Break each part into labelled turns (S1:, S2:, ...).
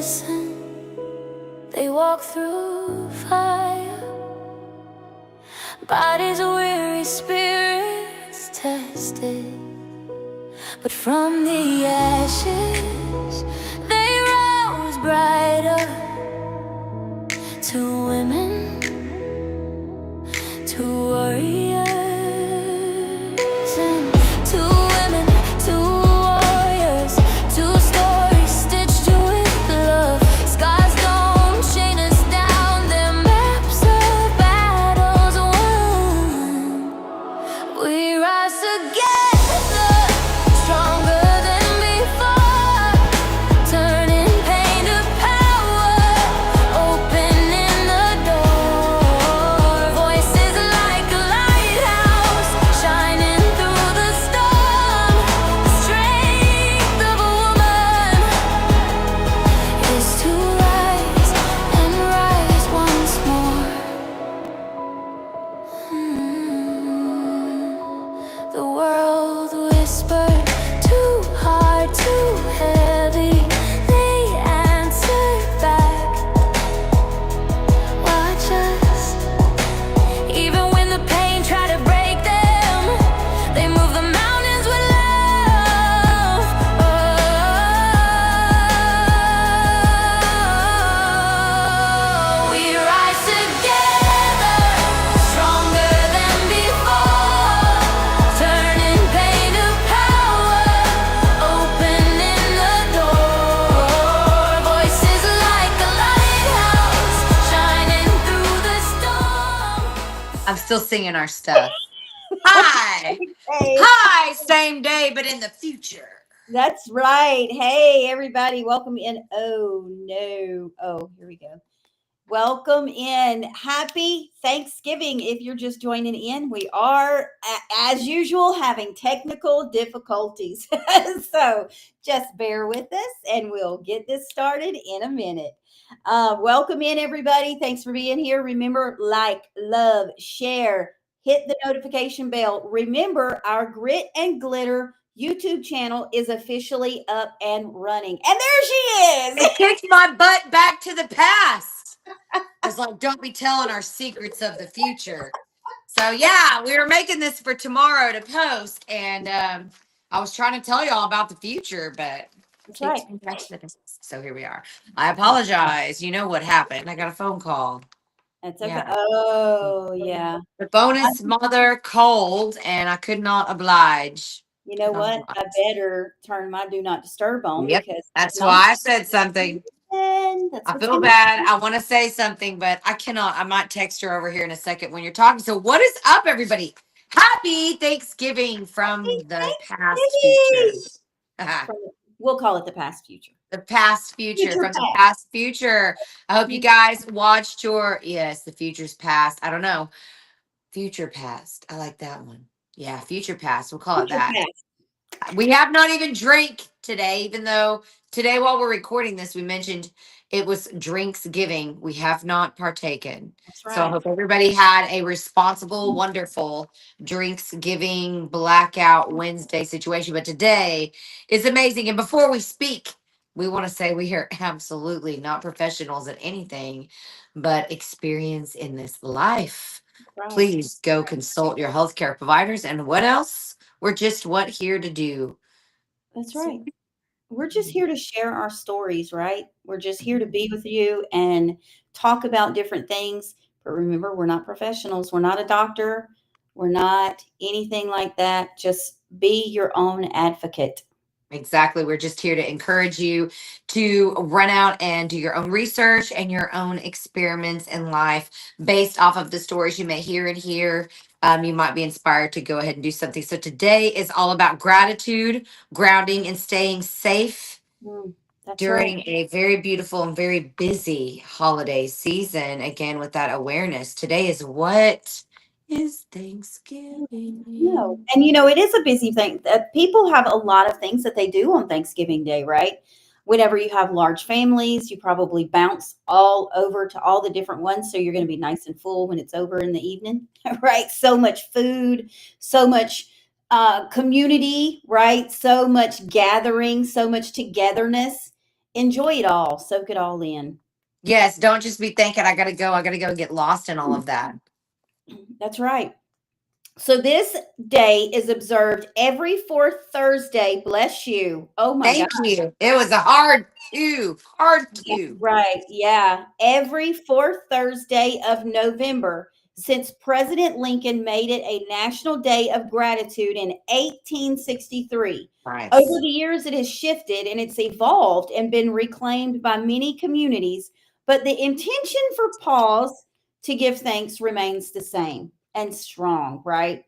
S1: innocent, they walk through fire. Bodies weary, spirits tested, but from the ashes they rose brighter. Two women, two warriors, and two women, two warriors, two stories stitched with love. Scars don't chain us down, they're maps of battles won. We rise together, stronger than before, turning pain to power, opening the door. Voices like a lighthouse, shining through the storm. The strength of a woman is to rise and rise once more. The world whispered, too hard, too heavy. They answered back, watch us. Even when the pain tried to break them, they move the mountains with love. Oh, we rise together, stronger than before, turning pain to power, opening the door. Voices like a lighthouse, shining through the storm.
S2: I'm still singing our stuff. Hi.
S3: Hey,
S2: Hi, same day, but in the future.
S3: that's right. Hey, everybody, welcome in. Oh, no. Oh, here we go. Welcome in. Happy Thanksgiving. If you're just joining in, we are, as usual, having technical difficulties. So just bear with us and we'll get this started in a minute. Welcome in, everybody. Thanks for being here. Remember, like, love, share, hit the notification bell. Remember, our Grit and Glitter YouTube channel is officially up and running. And there she is.
S2: It kicked my butt back to the past. I was like, don't be telling our secrets of the future. So, yeah, we were making this for tomorrow to post. And I was trying to tell y'all about the future, but
S3: That's right.
S2: kicked me back to the past. So here we are. I apologize. You know what happened. I got a phone call.
S3: That's okay.
S2: Yeah.
S3: Oh, yeah.
S2: The bonus mother cold, and I could not oblige.
S3: You know what? I better turn my do not disturb on
S2: Yep.
S3: because
S2: That's why I said something.
S3: that's
S2: I
S3: what's
S2: feel
S3: gonna
S2: bad. I want to say something, but I cannot. I might text her over here in a second when you're talking. So, what is up, everybody? Happy Thanksgiving from the past future.
S3: from, we'll call it the past future.
S2: The past future,
S3: Future
S2: from the
S3: past.
S2: past future. I hope you guys watched your, yes, the future's past. I don't know. Future past. I like that one. Yeah, future past. We'll call it
S3: Future
S2: that.
S3: past.
S2: We have not even drank today, even though today, while we're recording this, we mentioned it was drinks giving. We have not partaken.
S3: That's
S2: So I
S3: right.
S2: hope everybody had a responsible, wonderful drinks giving blackout Wednesday situation. But today is amazing. And before we speak, we want to say we are absolutely not professionals at anything but experience in this life.
S3: Right.
S2: Please go consult your healthcare providers. And what else? We're just what here to do.
S3: That's right. We're just here to share our stories, right? We're just here to be with you and talk about different things. But remember, we're not professionals. We're not a doctor. We're not anything like that. Just be your own advocate.
S2: Exactly. We're just here to encourage you to run out and do your own research and your own experiments in life based off of the stories you may hear and hear. You might be inspired to go ahead and do something. So today is all about gratitude, grounding, and staying safe
S3: That's
S2: during
S3: right.
S2: a very beautiful and very busy holiday season. Again, with that awareness, today is what is Thanksgiving.
S3: No. And it is a busy thing. People have a lot of things that they do on Thanksgiving Day, right? Whenever you have large families, you probably bounce all over to all the different ones. So you're going to be nice and full when it's over in the evening, right? So much food, so much community, right? So much gathering, so much togetherness. enjoy it all, soak it all in.
S2: Yes, don't just be thinking, I got to go get lost in all of that.
S3: That's right. So this day is observed every fourth Thursday. Bless you. Oh my God.
S2: Thank you. It was a hard two. Hard two.
S3: Right. Yeah. Every fourth Thursday of November since President Lincoln made it a National Day of Gratitude in 1863. Over
S2: Nice.
S3: the years, it has shifted and it's evolved and been reclaimed by many communities, but the intention for pause to give thanks remains the same and strong, right?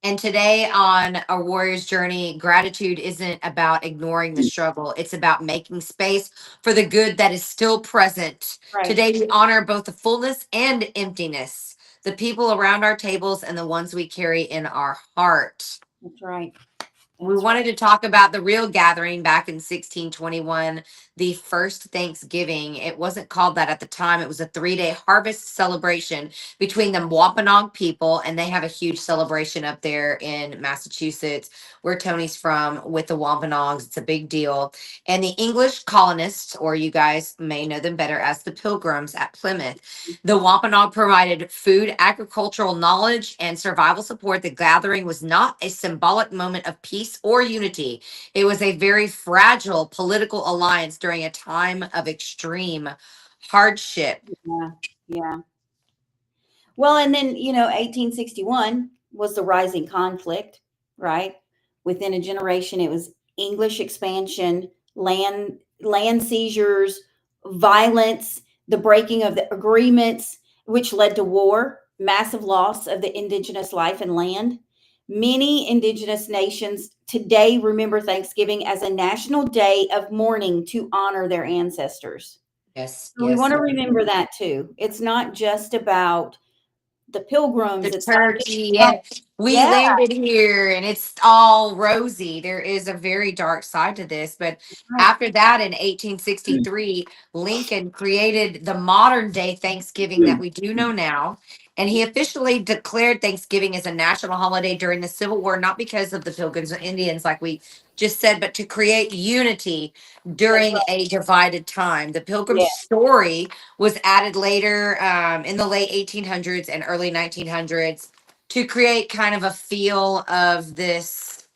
S2: And today on A Warrior's Journey, gratitude isn't about ignoring the struggle. It's about making space for the good that is still present.
S3: Right.
S2: Today, we honor both the fullness and emptiness, the people around our tables and the ones we carry in our heart.
S3: That's right.
S2: We
S3: That's
S2: wanted to talk about the real gathering back in 1621, the first Thanksgiving. It wasn't called that at the time. It was a 3-day harvest celebration between the Wampanoag people, and they have a huge celebration up there in Massachusetts, where Tony's from, with the Wampanoags. It's a big deal. And the English colonists, or you guys may know them better as the Pilgrims at Plymouth. The Wampanoag provided food, agricultural knowledge, and survival support. The gathering was not a symbolic moment of peace or unity. It was a very fragile political alliance during a time of extreme hardship.
S3: Yeah. Yeah. Well, and then, 1861 was the rising conflict, right? Within a generation, it was English expansion, land seizures, violence, the breaking of the agreements, which led to war, massive loss of the indigenous life and land. Many indigenous nations today remember Thanksgiving as a national day of mourning to honor their ancestors.
S2: Yes,
S3: So we
S2: yes.
S3: want to remember that too. It's not just about the pilgrims.
S2: The
S3: It's not just
S2: turkey,
S3: about,
S2: and we
S3: yeah,
S2: landed here and it's all rosy. There is a very dark side to this, but
S3: right.
S2: after that in 1863, Lincoln created the modern day Thanksgiving that we do know now, and he officially declared Thanksgiving as a national holiday during the Civil War, not because of the Pilgrims or Indians like we just said, but to create unity
S3: That's
S2: during
S3: right.
S2: a divided time. The Pilgrim
S3: Yeah,
S2: story was added later, in the late 1800s and early 1900s, to create kind of a feel of this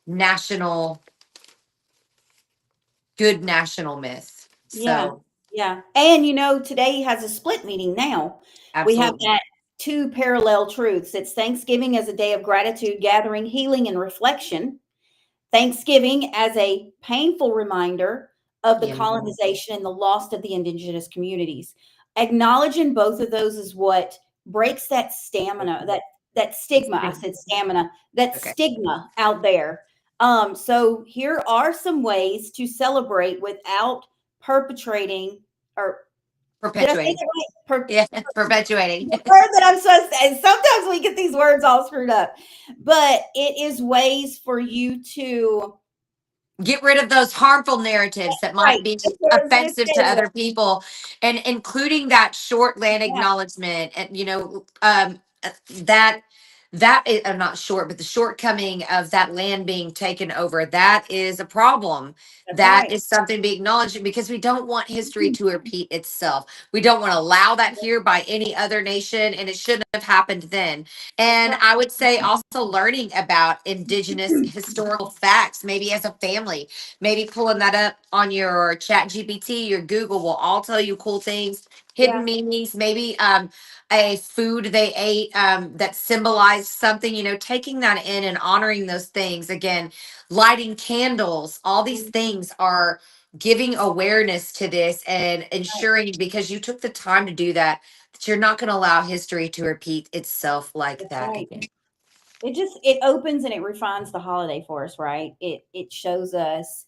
S2: national, good national myth.
S3: yeah,
S2: So,
S3: yeah. And today has a split meaning now. We have
S2: absolutely.
S3: that two parallel truths. It's Thanksgiving as a day of gratitude, gathering, healing, and reflection. Thanksgiving as a painful reminder of the
S2: Yeah.
S3: colonization and the loss of the indigenous communities. Acknowledging both of those is what breaks that stamina, that stigma. I said stamina, that
S2: Okay.
S3: stigma out there. So here are some ways to celebrate without perpetrating, or did I say
S2: Perpetuating.
S3: that right?
S2: Yeah, perpetuating.
S3: The word that I'm supposed to say. Sometimes we get these words all screwed up, but it is ways for you to,
S2: Get rid of those harmful narratives that
S3: right.
S2: might be
S3: That's what I was going to
S2: offensive to
S3: say.
S2: other people, and including that short land
S3: Yeah,
S2: acknowledgement, and that is not short, but the shortcoming of that land being taken over, that is a problem.
S3: that's
S2: That
S3: right.
S2: is something to be acknowledged, because we don't want history to repeat itself. We don't want to allow that here by any other nation, and it shouldn't have happened then.
S3: That's
S2: And
S3: right.
S2: I would say also learning about indigenous historical facts, maybe as a family, maybe pulling that up on your Chat GPT, your Google will all tell you cool things,
S3: Yeah,
S2: hidden meanings, maybe a food they ate that symbolized something, taking that in and honoring those things. Again, lighting candles, all these things are giving awareness to this and
S3: right.
S2: ensuring, because you took the time to do that, that you're not going to allow history to repeat itself like
S3: That's
S2: that
S3: right.
S2: again.
S3: It opens and it refines the holiday for us, right? It shows us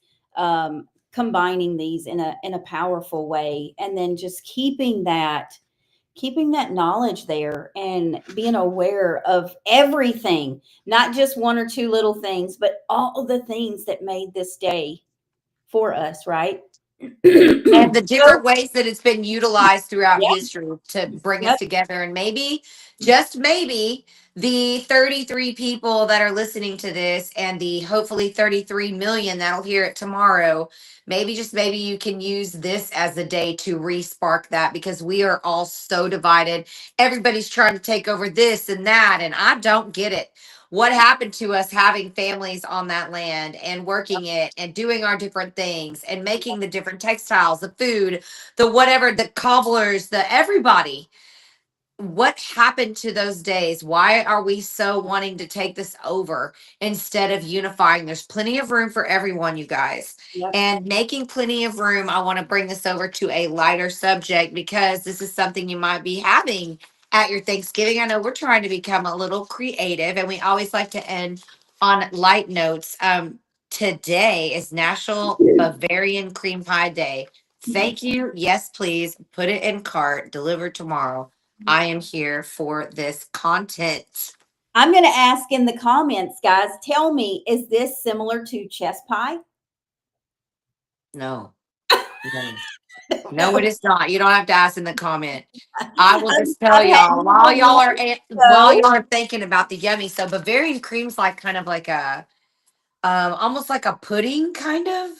S3: combining these in a powerful way, and then just keeping that knowledge there and being aware of everything, not just one or two little things, but all the things that made this day for us, right?
S2: And the
S3: So,
S2: different ways that it's been utilized throughout
S3: yeah,
S2: history to bring us
S3: yep,
S2: together. And maybe, just maybe, the 33 people that are listening to this and the hopefully 33 million that'll hear it tomorrow, maybe, just maybe, you can use this as a day to re-spark that, because we are all so divided. Everybody's trying to take over this and that, and I don't get it. What happened to us having families on that land and working it and doing our different things and making the different textiles, the food, the whatever, the cobblers, the everybody? What happened to those days? Why are we so wanting to take this over instead of unifying? There's plenty of room for everyone, you guys.
S3: yep.
S2: And making plenty of room, I want to bring this over to a lighter subject, because this is something you might be having at your Thanksgiving. I know we're trying to become a little creative, and we always like to end on light notes. Today is National Bavarian Cream Pie Day. Thank you. Yes, please put it in cart, delivered tomorrow. I am here for this content.
S3: I'm going to ask in the comments, guys, tell me, is this similar to chess pie?
S2: No, no, no, it is not. You don't have to ask in the comment. I will just tell
S3: I've had
S2: y'all
S3: number one,
S2: while
S3: so
S2: y'all are thinking about the yummy. So Bavarian cream's like kind of like a almost like a pudding kind of.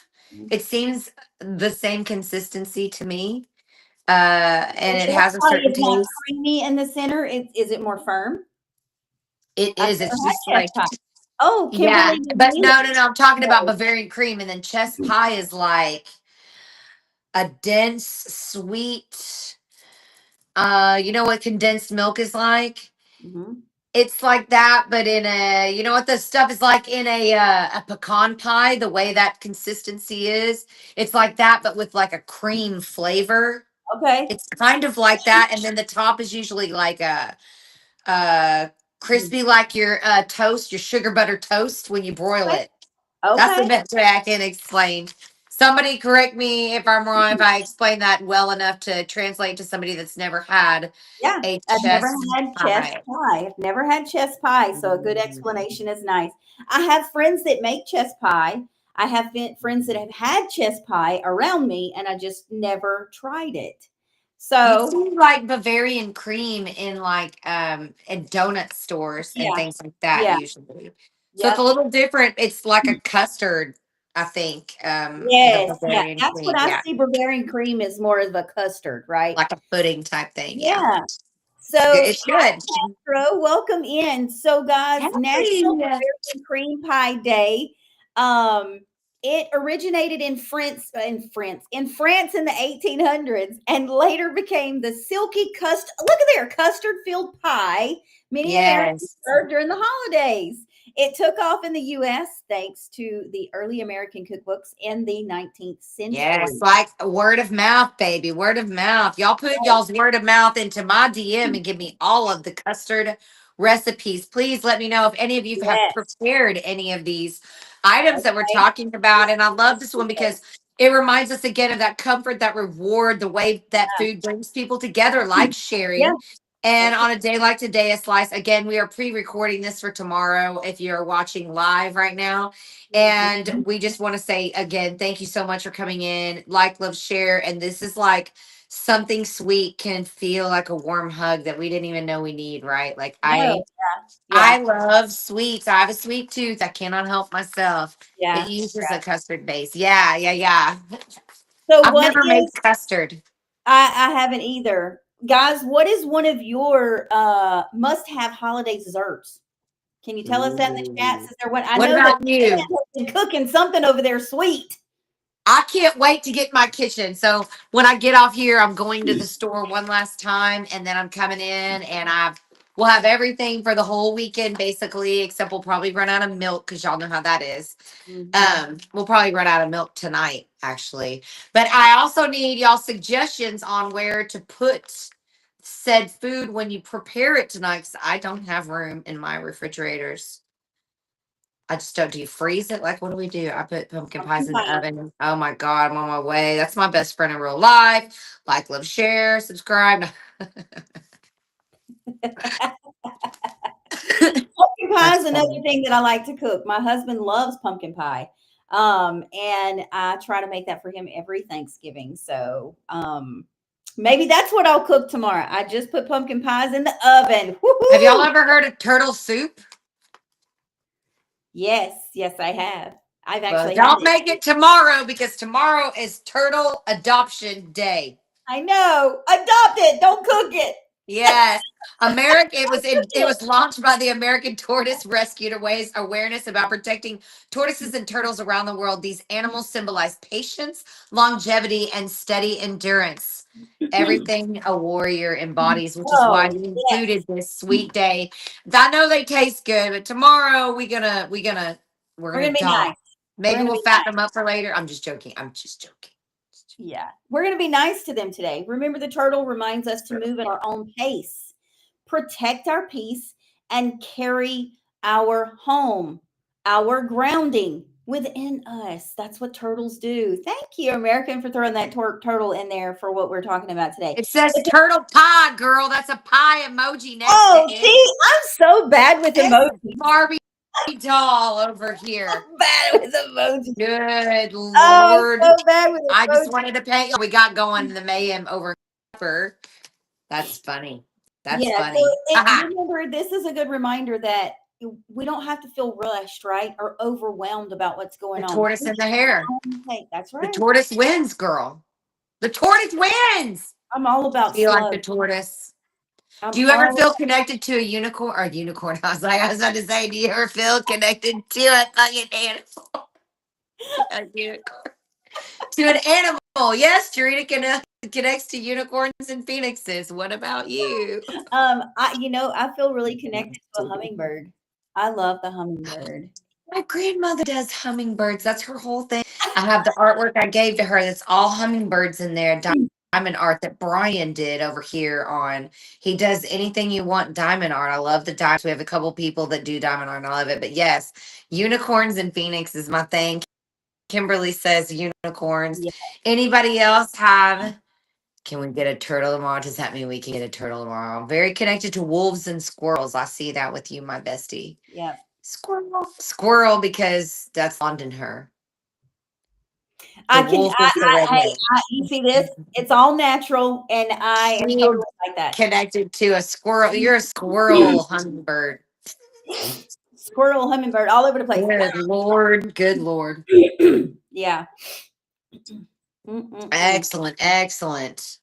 S2: It seems the same consistency to me. And it
S3: chess
S2: has a
S3: pie
S2: certain
S3: is not
S2: taste.
S3: creamy in the center. Is it more firm?
S2: It
S3: I've
S2: is.
S3: never
S2: It's just
S3: had chess
S2: like,
S3: pie. Oh,
S2: yeah,
S3: Kimberly
S2: but
S3: Denise.
S2: no, no, no. I'm talking about
S3: No.
S2: Bavarian cream, and then chess pie is like a dense, sweet. You know what condensed milk is like?
S3: Mhm.
S2: It's like that, but in a, you know what the stuff is like in a pecan pie, the way that consistency is. It's like that, but with like a cream flavor.
S3: Okay.
S2: It's kind of like that, and then the top is usually like a crispy, like your toast, your sugar butter toast when you broil
S3: Okay.
S2: it. That's the
S3: Okay.
S2: best way I can explain. Somebody correct me if I'm wrong, if I explain that well enough to translate to somebody that's never had
S3: Yeah.
S2: a
S3: I've never
S2: chest
S3: had chess
S2: pie.
S3: pie. I've never had chess pie, so a good
S2: Mm.
S3: explanation is nice. I have friends that make chess pie. I have friends that have had chess pie around me, and I just never tried it.
S2: You
S3: So,
S2: see like Bavarian cream in like in donut stores and
S3: yeah.
S2: things like that
S3: Yeah.
S2: usually. So it's a
S3: Yep.
S2: little different. It's like a custard, I think. The
S3: Yes. Yeah.
S2: Bavarian
S3: That's what
S2: cream.
S3: I
S2: Yeah.
S3: see. Bavarian cream is more of a custard, right?
S2: Like a pudding type thing. Yeah.
S3: Yeah.
S2: Good.
S3: So,
S2: It's good.
S3: Castro, welcome in. So, guys, National
S2: Hey.
S3: Bavarian Cream Pie Day. Um, it originated in France in the 1800s, and later became the silky custard. Look at there, custard-filled pie. Many Americans
S2: Yes.
S3: served during the holidays. It took off in the U.S. thanks to the early American cookbooks in the 19th
S2: Yes,
S3: century.
S2: like word of mouth, baby. Word of mouth. Y'all put y'all's word of mouth into my DM and give me all of the custard recipes. Please let me know if any of you have
S3: Yes.
S2: prepared any of these items that we're
S3: Okay.
S2: talking about. And I love this one because it reminds us again of that comfort, that reward, the way that food brings people together, like
S3: Yeah.
S2: sharing. And on a day like today, a slice. Again, we are pre-recording this for tomorrow if you're watching live right now. And
S3: Mhm.
S2: we just want to say again, thank you so much for coming in. Like, love, share. And this is like something sweet can feel like a warm hug that we didn't even know we need, right? Like
S3: No. Yeah.
S2: I love sweets. I have a sweet tooth. I cannot help myself. It
S3: Yeah.
S2: uses a custard base. Yeah, yeah, yeah.
S3: So
S2: I've
S3: what
S2: never made
S3: is
S2: custard.
S3: I haven't either. Guys, what is one of your must-have holiday desserts? Can you tell us that in the chat?
S2: Ooh.
S3: Is there one? I
S2: What
S3: know that
S2: about you?
S3: Ann has been cooking something over there sweet.
S2: I can't wait to get my kitchen. So when I get off here, I'm going to the store one last time, and then I'm coming in, and we'll have everything for the whole weekend basically, except we'll probably run out of milk because y'all know how that is.
S3: Mhm.
S2: We'll probably run out of milk tonight, actually. But I also need y'all suggestions on where to put said food when you prepare it tonight, because I don't have room in my refrigerators. I just don't. Do you freeze it? Like, what do we do? I put pumpkin pies
S3: Pumpkin
S2: in the
S3: pie.
S2: oven. Oh my God, I'm on my way. That's my best friend in real life. Like, love, share, subscribe.
S3: Pumpkin pie
S2: That's
S3: is another
S2: funny.
S3: thing that I like to cook. My husband loves pumpkin pie. And I try to make that for him every Thanksgiving. So maybe that's what I'll cook tomorrow. I just put pumpkin pies in the oven. Woo-hoo!
S2: Have y'all ever heard of turtle soup?
S3: Yes, I have. I've
S2: Well,
S3: actually had
S2: don't
S3: it.
S2: make it tomorrow because tomorrow is Turtle Adoption Day.
S3: I know. Adopt it. Don't cook it.
S2: Yes. It was launched by the American Tortoise Rescue to raise awareness about protecting tortoises and turtles around the world. These animals symbolize patience, longevity, and steady endurance. Everything a warrior embodies, which is why
S3: Oh,
S2: we
S3: yes.
S2: included this sweet day. I know they taste good, but tomorrow we're gonna
S3: We're gonna be
S2: talk.
S3: nice.
S2: Maybe
S3: gonna
S2: we'll
S3: be
S2: fatten them up for later. I'm just joking.
S3: Yeah. We're going to be nice to them today. Remember, the turtle reminds us to move at our own pace, protect our peace, and carry our home, our grounding within us. That's what turtles do. Thank you, American, for throwing that turtle in there for what we're talking about today.
S2: It says turtle pie, girl. That's a pie emoji next
S3: Oh,
S2: to it.
S3: see, I'm so bad with
S2: This
S3: emojis.
S2: Barbie doll over here.
S3: Bad with emojis.
S2: Good
S3: Oh,
S2: Lord.
S3: so bad with
S2: I just
S3: emojis.
S2: wanted to pay. We got going in the mayhem over. That's funny. That's
S3: Yeah,
S2: funny.
S3: remember, this is a good reminder that we don't have to feel rushed, right, or overwhelmed about what's going
S2: The
S3: on.
S2: tortoise and the hare.
S3: Hey, that's
S2: The
S3: right.
S2: tortoise wins, girl. The tortoise wins.
S3: I'm all about
S2: Do you like the
S3: slow.
S2: tortoise?
S3: I'm
S2: Do you ever
S3: all
S2: feel connected to a unicorn or unicorn? I was about to say, do you ever feel connected to a fucking animal? A unicorn. To an animal. Yes, Tarita connects to unicorns and phoenixes. What about you?
S3: I feel really connected to a hummingbird. I love the hummingbird.
S2: My grandmother does hummingbirds. That's her whole thing. I have the artwork I gave to her that's all hummingbirds in there. Diamond art that Brian did over here on. He does anything you want diamond art. I love the diamonds. We have a couple people that do diamond art and I love it. But yes, unicorns and phoenix is my thing. Kimberly says unicorns.
S3: Yeah.
S2: Anybody else have? Can we get a turtle tomorrow? Does that mean we can get a turtle tomorrow? I'm very connected to wolves and squirrels. I see that with you, my bestie.
S3: Yeah.
S2: Squirrel, because that's London her.
S3: I
S2: The
S3: can.
S2: wolf is the redhead.
S3: You see this? It's all natural, and I am
S2: She
S3: totally like that.
S2: connected to a squirrel. You're a squirrel hummingbird.
S3: Squirrel, hummingbird, all over the place.
S2: Good Lord. Good Lord.
S3: Yeah.
S2: Excellent. Excellent.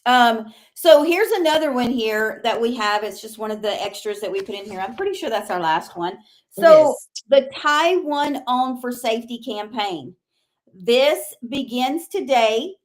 S3: So here's another one here that we have. It's just one of the extras that we put in here. I'm pretty sure that's our last one. So the Taiwan Own for Safety campaign. This begins today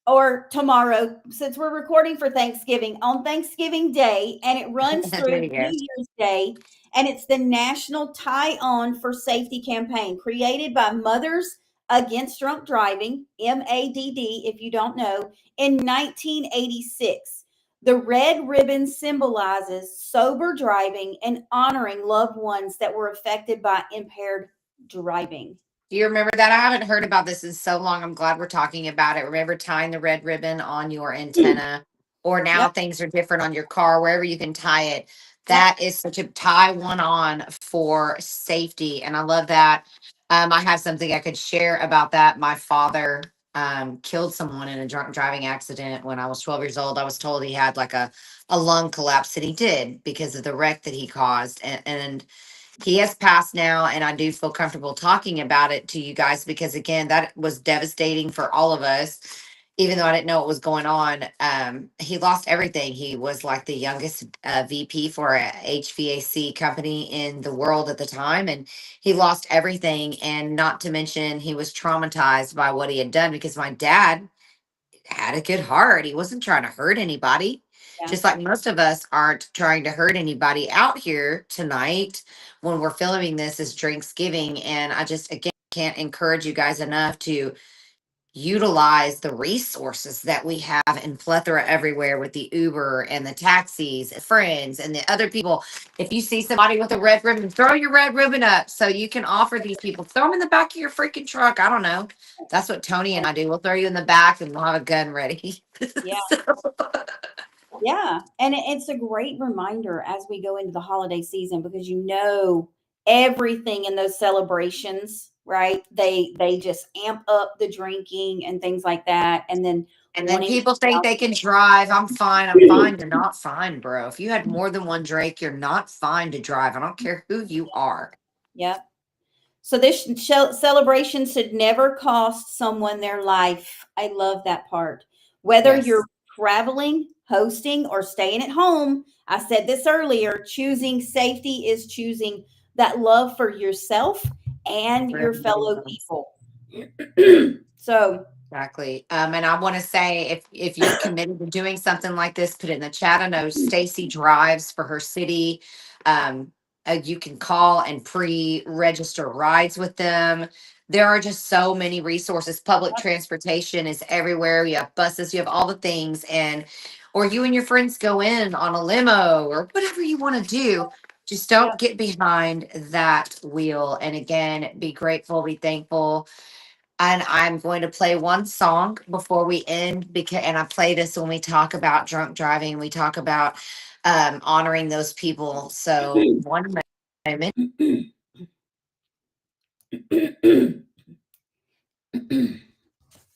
S3: or tomorrow, since we're recording for Thanksgiving, on Thanksgiving Day, and it runs through New Year's Day. And it's the National Taiwan for Safety campaign, created by Mothers Against Drunk Driving, MADD, if you don't know, in 1986. The red ribbon symbolizes sober driving and honoring loved ones that were affected by impaired driving.
S2: Do you remember that? I haven't heard about this in so long. I'm glad we're talking about it. Remember tying the red ribbon on your antenna? Or now things are different on your car, wherever you can tie it. That is such a tie one on for safety. And I love that. I have something I could share about that. My father killed someone in a drunk driving accident when I was 12 years old. I was told he had like a lung collapse, and he did because of the wreck that he caused. And he has passed now, and I do feel comfortable talking about it to you guys because, again, that was devastating for all of us. Even though I didn't know what was going on, he lost everything. He was like the youngest VP for a HVAC company in the world at the time, and he lost everything. And not to mention, he was traumatized by what he had done because my dad had a good heart. He wasn't trying to hurt anybody. Just like most of us aren't trying to hurt anybody out here tonight when we're filming this is Drinksgiving. And I just, again, can't encourage you guys enough to utilize the resources that we have in plethora everywhere with the Uber and the taxis, and friends and the other people. If you see somebody with a red ribbon, throw your red ribbon up so you can offer these people. Throw them in the back of your freaking truck. I don't know. That's what Tony and I do. We'll throw you in the back and we'll have a gun ready.
S3: Yeah. Yeah. And it's a great reminder as we go into the holiday season, because everything in those celebrations right? They just amp up the drinking and things like that, and then
S2: And then
S3: wanting to
S2: people think
S3: out-
S2: they can drive. I'm fine. I'm fine. You're not fine, bro. If you had more than one drink, you're not fine to drive. I don't care who you are.
S3: Yep. So this celebration should never cost someone their life. I love that part. Whether
S2: Yes.
S3: you're traveling, hosting, or staying at home, I said this earlier, choosing safety is choosing that love for yourself and
S2: For
S3: your
S2: everybody
S3: fellow
S2: else.
S3: people. So,
S2: Exactly. And I want to say if you're committed to doing something like this, put it in the chat. I know Stacy drives for her city. Um, you can call and pre-register rides with them. There are just so many resources. Public transportation is everywhere. You have buses, you have all the things, or you and your friends go in on a limo or whatever you want to do. Just don't get behind that wheel. And again, be grateful, be thankful. And I'm going to play one song before we end and I play this when we talk about drunk driving. We talk about honoring those people. So one moment,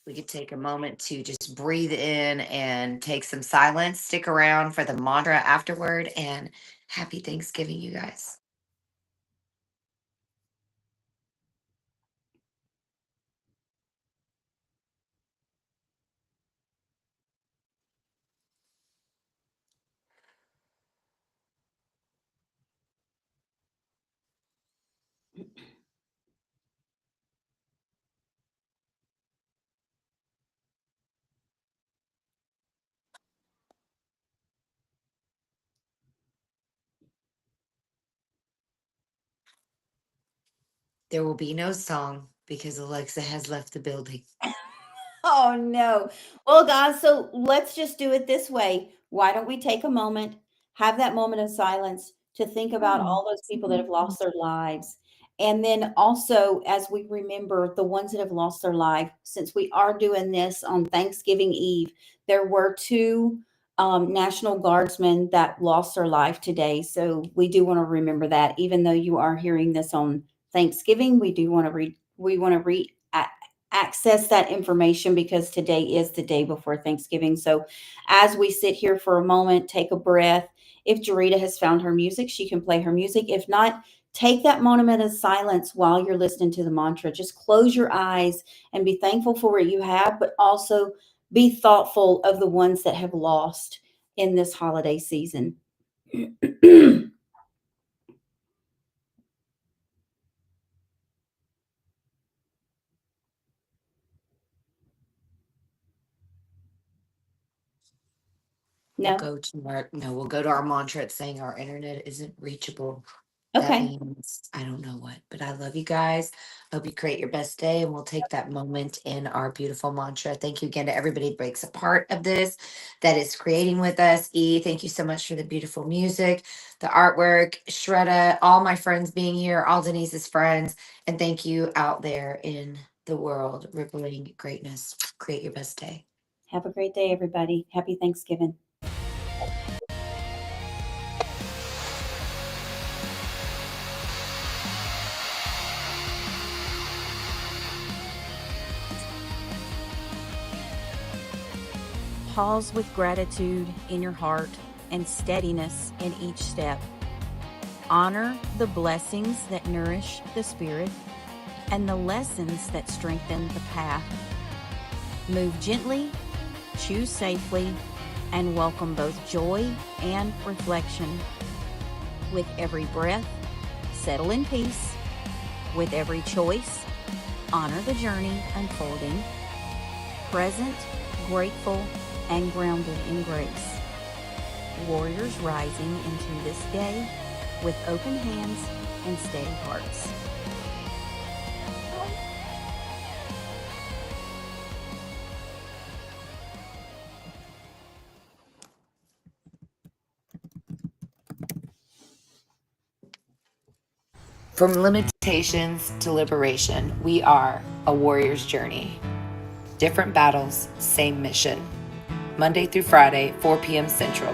S2: we could take a moment to just breathe in and take some silence. Stick around for the mantra afterward. And happy Thanksgiving, you guys. There will be no song because Alexa has left the building.
S3: oh no. Well, guys, so let's just do it this way. Why don't we take a moment, have that moment of silence to think about all those people that have lost their lives? And then also, as we remember the ones that have lost their life, since we are doing this on Thanksgiving Eve, there were two National Guardsmen that lost their life today. So we do want to remember that, even though you are hearing this on Thanksgiving, we do want to access that information because today is the day before Thanksgiving. So as we sit here for a moment, take a breath. If Jarita has found her music, she can play her music. If not, take that moment of silence while you're listening to the mantra. Just close your eyes and be thankful for what you have, but also be thoughtful of the ones that have lost in this holiday season. No.
S2: We'll go to our mantra. It's saying our internet isn't reachable. That
S3: Okay.
S2: means I don't know what, but I love you guys. Hope you create your best day, and we'll take that moment in our beautiful mantra. Thank you again to everybody who breaks a part of this, that is creating with us. Thank you so much for the beautiful music, the artwork, Shredda, all my friends being here, all Denise's friends, and thank you out there in the world, rippling greatness. Create your best day.
S3: Have a great day, everybody. Happy Thanksgiving.
S4: Pause with gratitude in your heart and steadiness in each step. Honor the blessings that nourish the spirit and the lessons that strengthen the path. Move gently, choose safely, and welcome both joy and reflection. With every breath, settle in peace. With every choice, honor the journey unfolding. Present, grateful, and grounded in grace. Warriors rising into this day with open hands and steady hearts.
S2: From limitations to liberation, we are a warrior's journey. Different battles, same mission. Monday through Friday, 4 p.m. Central.